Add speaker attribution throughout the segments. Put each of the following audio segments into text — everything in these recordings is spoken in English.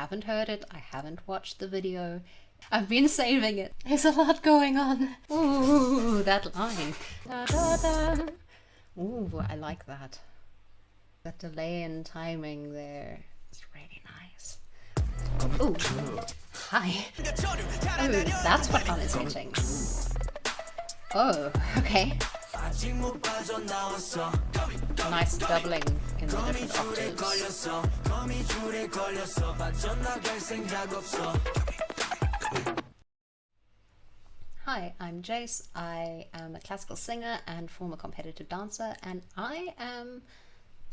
Speaker 1: haven't heard it, I haven't watched the video. I've been saving it. There's a lot going on. Ooh, that line. Da, da, da. Ooh, I like that. That delay in timing there is really nice. Ooh, hi. Oh, that's what one is hitting. Oh, okay. Nice doubling in the different octaves. Hi, I'm Jace. I am a classical singer and former competitive dancer, and I am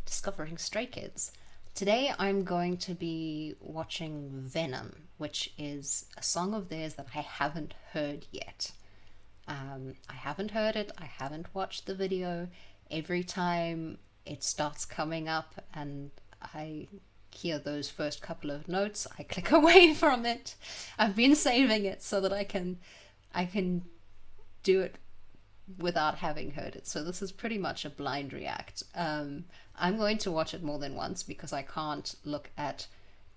Speaker 1: discovering Stray Kids. Today I'm going to be watching VENOM, which is a song of theirs that I haven't heard yet. I haven't heard it, I haven't watched the video. Every time it starts coming up and I hear those first couple of notes, I click away from it. I've been saving it so that I can do it without having heard it. So this is pretty much a blind react. I'm going to watch it more than once because I can't look at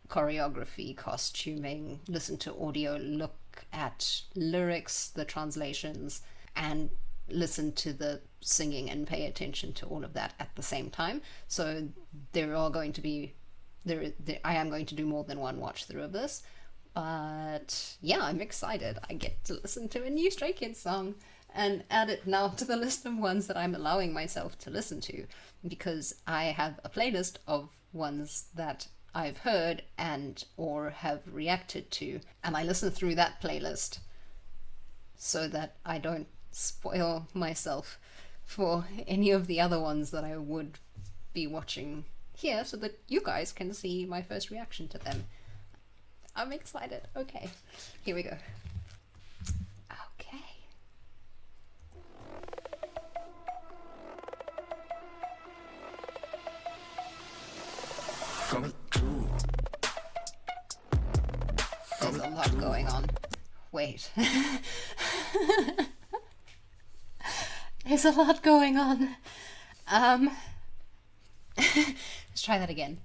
Speaker 1: choreography, costuming, listen to audio, look at lyrics, the translations, and listen to the singing and pay attention to all of that at the same time. So there are going to be I am going to do more than one watch through of this, but yeah, I'm excited. I get to listen to a new Stray Kids song and add it now to the list of ones that I'm allowing myself to listen to, because I have a playlist of ones that I've heard and or have reacted to, and I listen through that playlist so that I don't spoil myself for any of the other ones that I would be watching here, so that you guys can see my first reaction to them. I'm excited. Okay, here we go. Okay. There's a lot going on. Wait. There's a lot going on. Let's try that again.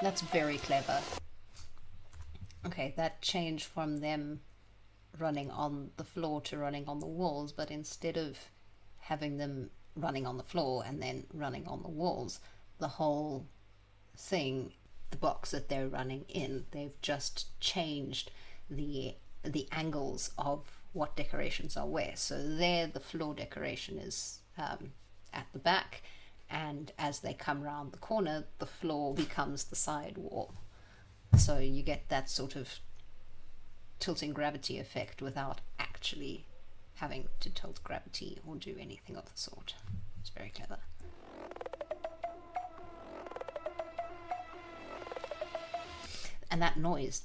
Speaker 1: That's very clever. Okay, that changed from them running on the floor to running on the walls, but instead of having them running on the floor and then running on the walls, the whole thing, the box that they're running in, they've just changed the angles of what decorations are where. So there the floor decoration is at the back, and as they come round the corner, the floor becomes the side wall. So you get that sort of tilting gravity effect without actually having to tilt gravity or do anything of the sort. It's very clever. And that noise,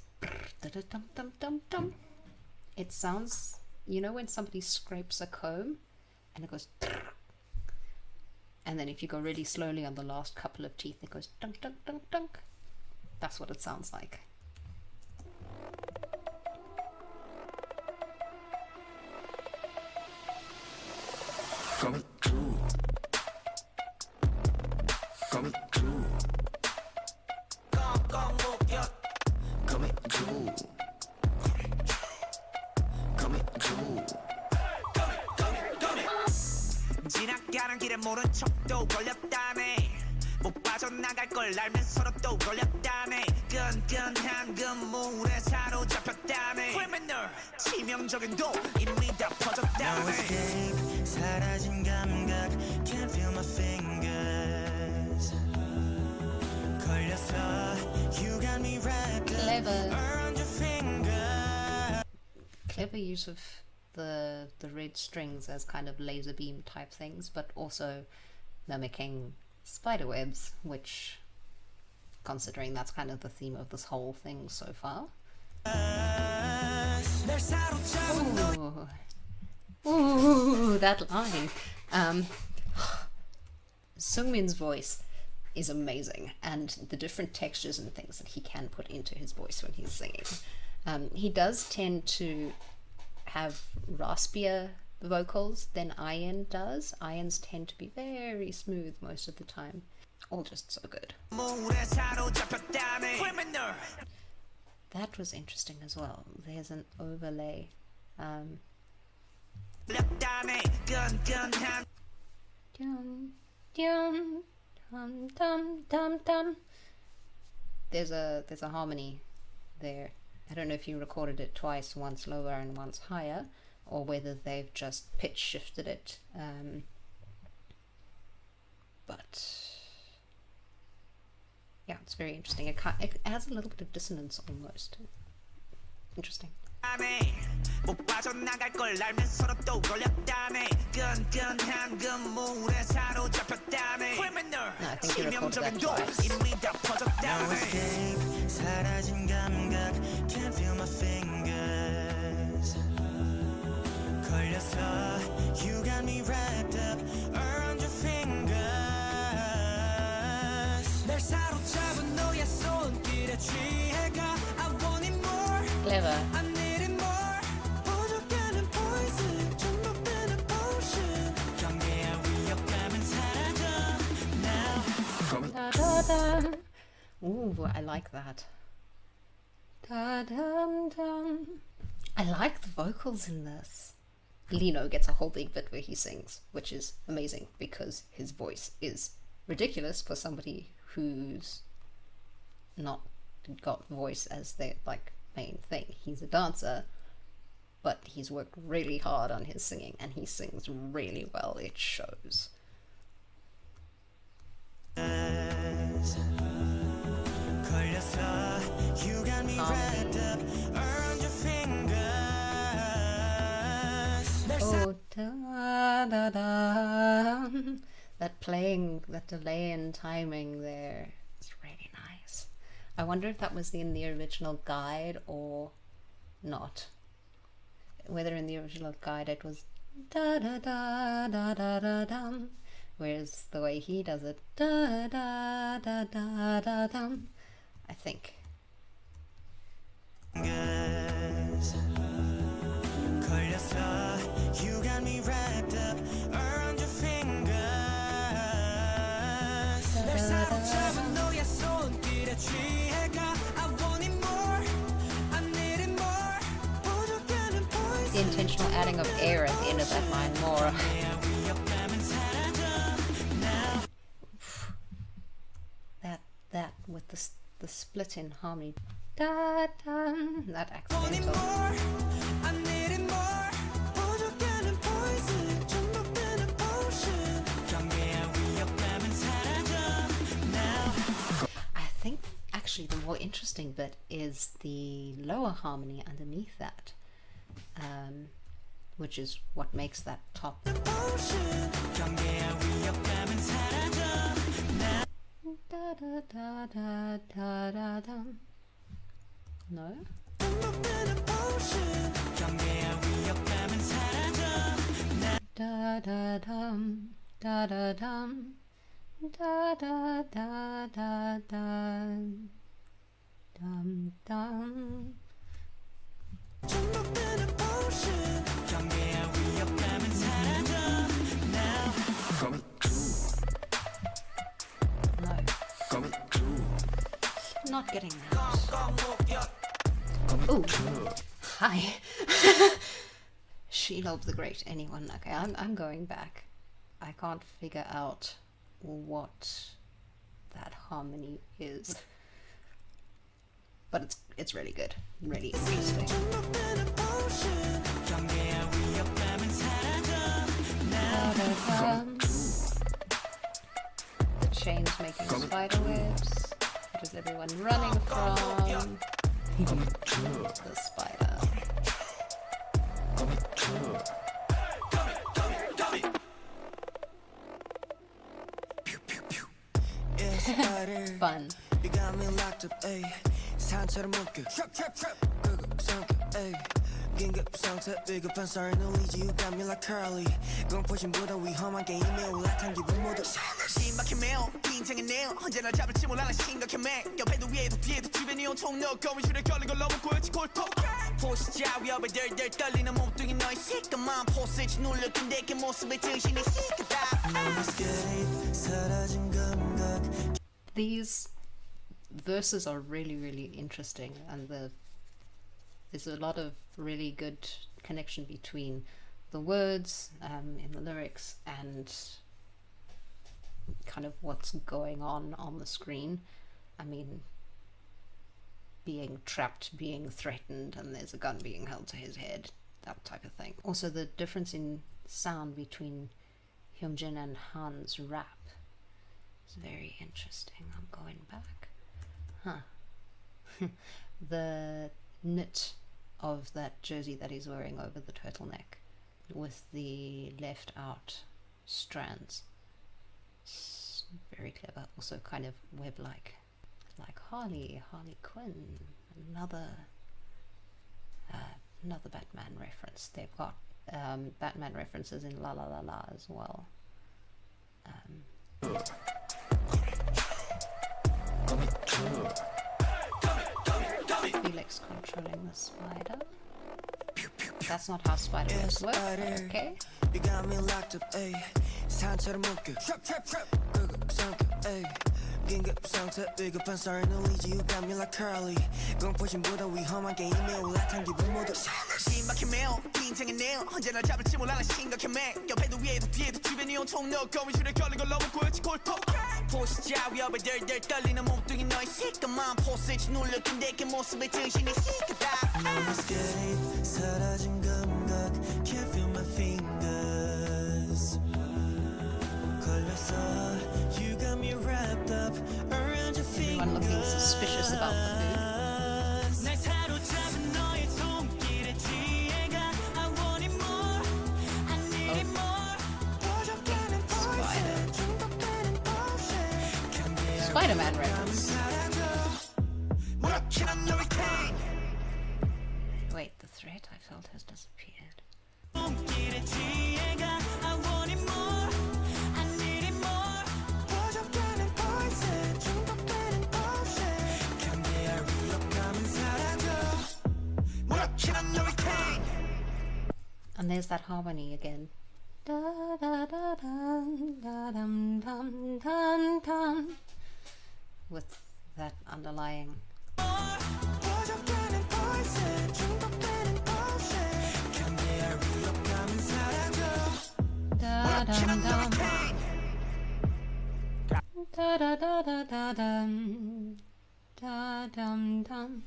Speaker 1: it sounds, you know when somebody scrapes a comb and it goes, and then if you go really slowly on the last couple of teeth, it goes dunk, dunk, dunk, dunk. That's what it sounds like.
Speaker 2: Coming true. Coming true. Coming true. Coming true. 지나가는 길에 모른 척도 걸렸다네. 못 빠져나갈 걸 알면서도 또 걸렸다네. 끈끈한 그물에 사로잡혔다네. criminal 치명적인 도 이미 다 퍼졌다네. No escape 사라진 감각 can't feel my fingers. 걸렸어 you got me wrapped up around your finger.
Speaker 1: Clever use of the red strings as kind of laser beam type things, but also mimicking spider webs, which, considering that's kind of the theme of this whole thing so far. Ooh, that line. Seungmin's voice is amazing, and the different textures and things that he can put into his voice when he's singing. He does tend to have raspier vocals than Ian does. Ian's tend to be very smooth most of the time. All just so good. That was interesting as well. There's an overlay. There's a harmony there. I don't know if you recorded it twice, once lower and once higher, or whether they've just pitch shifted it. But yeah, it's very interesting. It has a little bit of dissonance almost. Interesting. I think you recorded that twice.
Speaker 2: No escape, 사라진 감각, can't feel my fingers. 걸렸어, you got me wrapped up around your fingers. 날 사로잡은 너의 손길에 취해가. I want it more.
Speaker 1: Clever.
Speaker 2: I need it more. 부족하는 poison, 중독되는 potion. 경계야 위협감은 사라져 now.
Speaker 1: Da-da-da. Ooh, I like that. Da-dum-dum. I like the vocals in this. Lino gets a whole big bit where he sings, which is amazing because his voice is ridiculous for somebody who's not got voice as their main thing. He's a dancer, but he's worked really hard on his singing and he sings really well. It shows.
Speaker 2: You got me wrapped up around your fingers.
Speaker 1: Oh, da da da. That playing, that delay in timing there is really nice. I wonder if that was in the original guide or not. Whether in the original guide it was da da da da da da dum, whereas the way he does it da da da da da dum. I think.
Speaker 2: You got me wrapped up around your fingers. 날 사로잡은 너의 손길에 취해가. I want it more. I need it more. 부족하는 poison.
Speaker 1: The intentional adding of air at the end of that line more. That with the split in harmony. Da, da, that accidental. I think actually the more interesting bit is the lower harmony underneath that, which is what makes that top. Da da da da da da dum. No? Da da dum, da da dum, da da da da da dum dum. Not getting that. Ooh, hi. Shelob the Great. Anyone? Okay, I'm going back. I can't figure out what that harmony is, but it's really good, really interesting. The chains making spider webs. What is everyone running from? The spider. Fun.
Speaker 2: You got me locked up, ayy. 산처럼 묶여. 끄고 성격, ayy. 긴급 상태 비급한 sorry no lead you got me like curly. 공포심보다 위험한 게임에 올라탄 기분 모두. 심박해 매우 긴장했네요. 언제나 잡을지 몰라 난 심각해 매. 옆에도 위에도 뒤에도 주변이 온통 너 거미줄에 걸린 걸 너무 꼬였지 골통. 포시자 위협에 덜덜 떨리는 몸뚱이 너의 시커먼 포스지 눌려 근데 그 모습에 정신이 시끄다 사라진 감각
Speaker 1: These verses are really, really interesting, and there's a lot of really good connection between the words in the lyrics and kind of what's going on the screen. I mean, being trapped, being threatened, and there's a gun being held to his head, that type of thing. Also, the difference in sound between Hyunjin and Han's rap is very interesting. I'm going back. The knit of that jersey that he's wearing over the turtleneck with the left out strands. It's very clever. Also kind of web-like. Like Harley Quinn, another Batman reference. They've got Batman references in La La La La as well. Felix controlling the spider. That's not how spiders work. Okay.
Speaker 2: You got me locked up, ayy. 산처럼 묶여. 끄고 삼켜, ayy. 긴급 상태 위급한 sorry no lead you got me like curly 공포심보다 위험한 게임에 올라탄 기분 모두 심박해 매우 긴장했네요 언제나 잡을지 몰라 심각해 매 옆에도 위에도 뒤에도 주변이 온통 너 거미줄에 걸린 걸 너무 보였지 골통 포시자 위협에 덜덜 떨리는 몸뚱이 너의 시커먼 포스지 눌려 근데 그 모습에 정신이 시끄다 No escape 사라진 감각 Can't feel my fingers 걸렸어 You got me wrapped up around your fingers
Speaker 1: Everyone looking suspicious about the food. Spider-Man reference. Wait, the threat I felt has disappeared. And there's that harmony again. Da da da dum da dum dum dum dum. With that underlying. Da dum dum. Da da da da da dum. Da dum dum.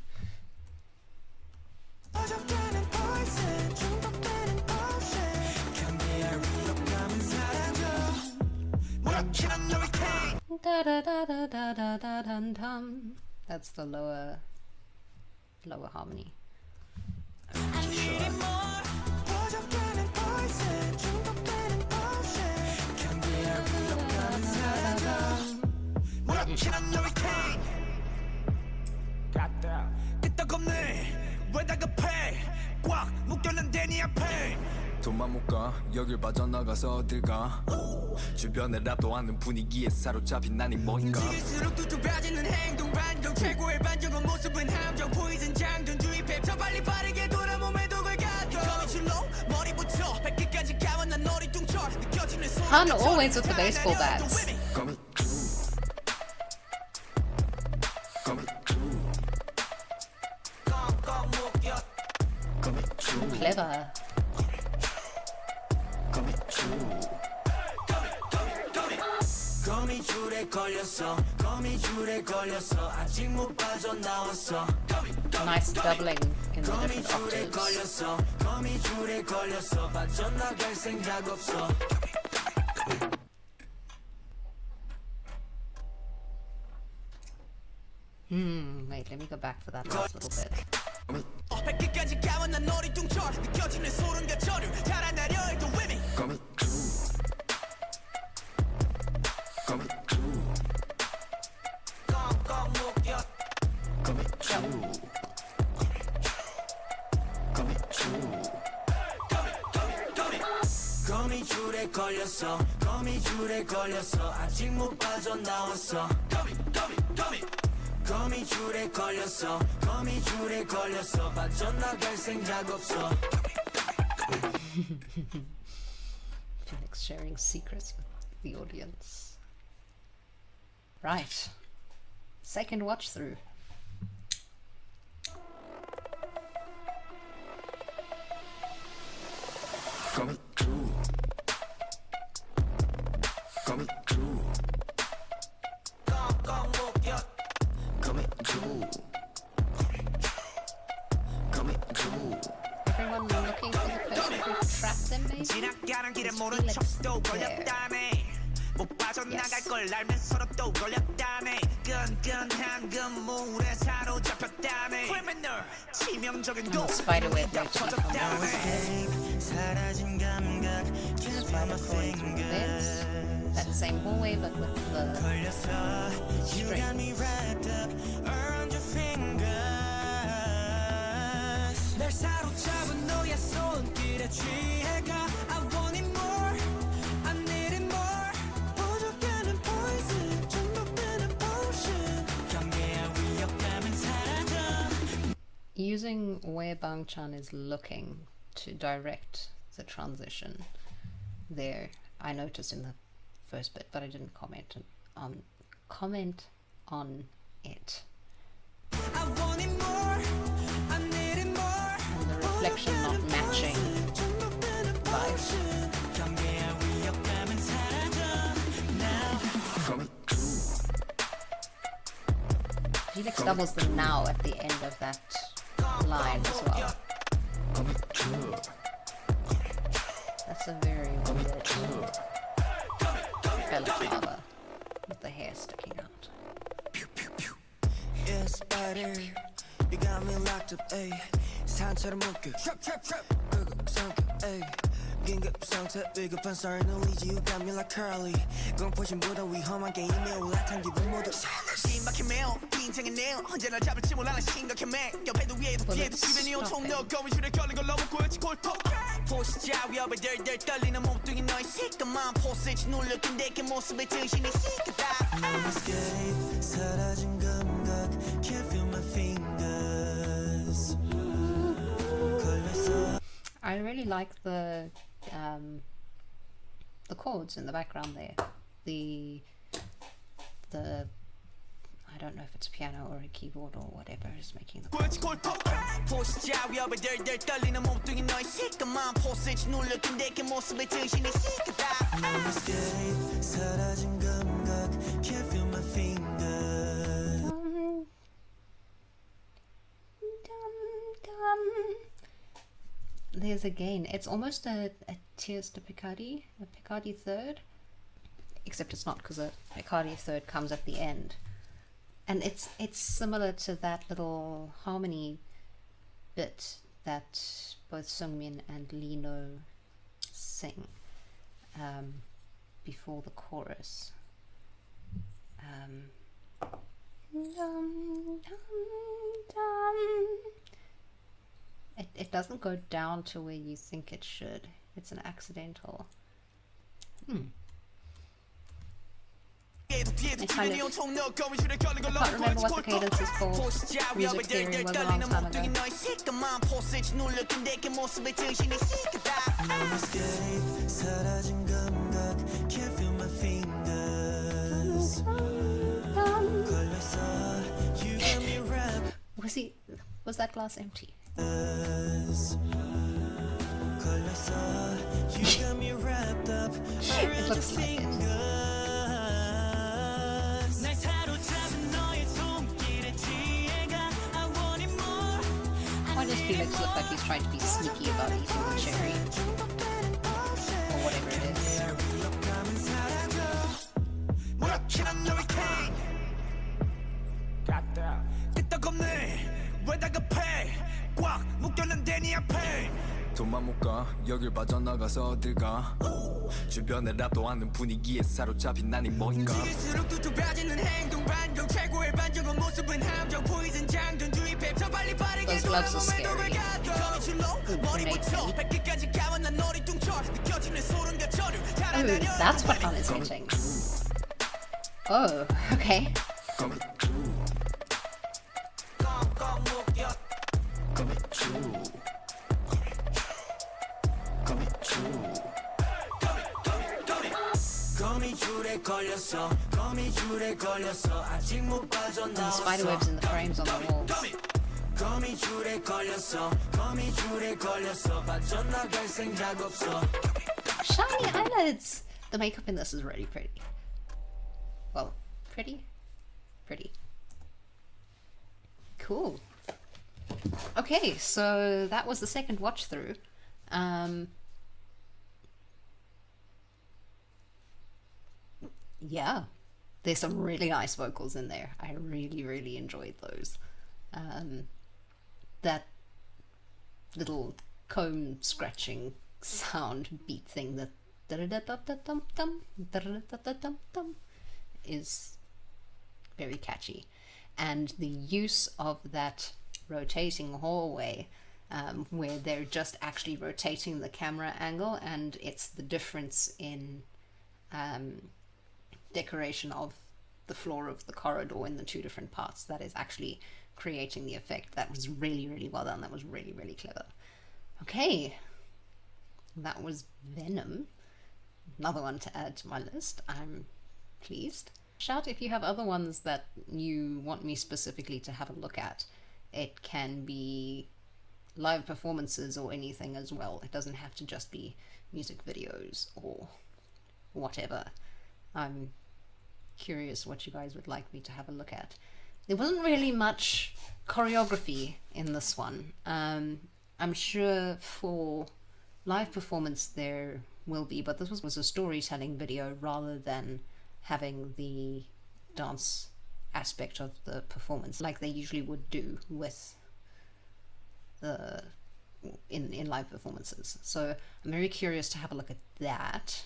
Speaker 1: Da da da da da da da dum dum. That's the lower harmony. I'm pretty sure.
Speaker 3: 돈만 못 가 여길 빠져나가서 어딜 가 주변에 랍도 않는 분위기에 사로잡힌 난이 뭔가 움직일수록 또 좁아지는 행동 반동 최고의 반전과 모습은 함정 포이즌 장전 주입해 더 빨리 빠르게 돌아 몸에 독을 가둬 거미줄로 머리부터 발끝까지 감아 난 너리 뚱쳐 느껴지는 소리
Speaker 1: Han always with the baseball bats. Clever. Nice doubling in the different octaves. Wait, let me go back for that last little bit.
Speaker 2: 거미줄에 걸렸어 거미줄에 걸렸어 빠져나갈 생각 없어
Speaker 1: Felix sharing secrets with the audience. Right. Second watch through.
Speaker 3: Coming true. Coming true. Coming true. Coming true.
Speaker 1: Everyone looking for the person who trapped them, maybe?
Speaker 2: 지나가는 길에
Speaker 1: Is
Speaker 2: 모른
Speaker 1: Felix
Speaker 2: 척도
Speaker 1: there?
Speaker 2: 걸렸다네 못 빠져나갈 걸 알면서 서로 또 걸렸다네 끈끈한 그물에 사로잡혔다네 criminal 치명적인
Speaker 1: And the spider web motif on
Speaker 2: 터졌다네 사라진 감각 can't feel my
Speaker 1: crawling through the vents. That same hallway, but with the
Speaker 2: 걸렸어 you got me wrapped up around your fingers 날 사로잡은 너의 손길에 취해가 I want it more I need it more 부족하는 poison 중독되는 potion 경계와 위협감은 사라져
Speaker 1: using where Bang-chan is looking to direct the transition there. I noticed in the first bit, but I didn't comment on it.
Speaker 2: I want it more I need it more
Speaker 1: And the reflection not matching vibes.
Speaker 2: 경계와 위협감은 사라져 now
Speaker 3: Coming true.
Speaker 1: Felix doubles the now at the end of that line as well.
Speaker 3: Coming true.
Speaker 1: That's a very weird balaclava with the hair sticking out.
Speaker 2: Yeah, spider, you got me locked up, ayy. 산처럼 묶여, trap, trap, trap. 끄고 삼켜, ayy. 긴급 상태, 위급한 sorry, no lead you got me like curly. 공포심보다 위험한 게임에 올라탄 기분 모두. 심박해 매우, 긴장해 내요. 언제나 잡을지 몰라 심각해 매. 옆에도 위에도 뒤에도 주변이 온통 너 거미줄에 걸린 걸 너무 꼬였지 골통. 포시자 위협에 덜덜 떨리는 몸뚱이 너의 시커먼 포스지 눌렸던 내게 모습에 정신이 시끄다. No escape, 사라진 감각, can't feel my fingers. 걸렸어.
Speaker 1: I really like the chords in the background there. The I don't know if it's a piano or a keyboard or whatever is making the chords.
Speaker 2: 포시자 위협에 덜덜 떨리는 몸뚱이 너의 시커먼 포스지 눌렸던 내게 모습에 정신이 시끄다. No escape, 사라진 감각, can't feel my fingers.
Speaker 1: There's again, it's almost a Tears to Picardy, a Picardy third, except it's not because a Picardy third comes at the end. And it's similar to that little harmony bit that both Sungmin and Lino sing before the chorus. It doesn't go down to where you think it should. It's an accidental. I can't remember what the cadence is called. Music theory was a long time ago. Was that glass empty? It looks like it. Why does Felix look like he's trying to be sneaky about eating the cherry? Or whatever it is.
Speaker 3: 도망 못 가, 여길 빠져나가서 어딜 가. 주변에 랍도 않는 분위기에 사로잡힌 난이 뭐인가.
Speaker 1: Those gloves are scary. Oh, that's what fun is hitting. Oh, okay. And spiderwebs in the frames on the walls. Shiny eyelids! The makeup in this is really pretty. Well, pretty? Pretty. Cool. Okay, so that was the second watch through. Yeah, there's some really nice vocals in there. I really, really enjoyed those. That little comb scratching sound beat thing that is very catchy, and the use of that rotating hallway where they're just actually rotating the camera angle, and it's the difference in decoration of the floor of the corridor in the two different parts that is actually creating the effect. That was really, really well done. That was really, really clever. Okay, that was Venom. Another one to add to my list. I'm pleased. Shout if you have other ones that you want me specifically to have a look at. It can be live performances or anything as well. It doesn't have to just be music videos or whatever. I'm curious what you guys would like me to have a look at. There wasn't really much choreography in this one. I'm sure for live performance there will be, but this was a storytelling video rather than having the dance aspect of the performance like they usually would do with the in live performances. So I'm very curious to have a look at that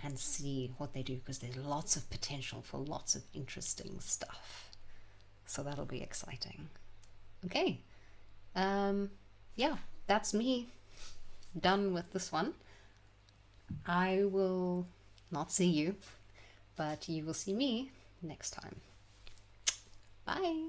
Speaker 1: and see what they do, because there's lots of potential for lots of interesting stuff. So that'll be exciting. Okay, yeah, that's me done with this one. I will not see you, but you will see me next time. Bye.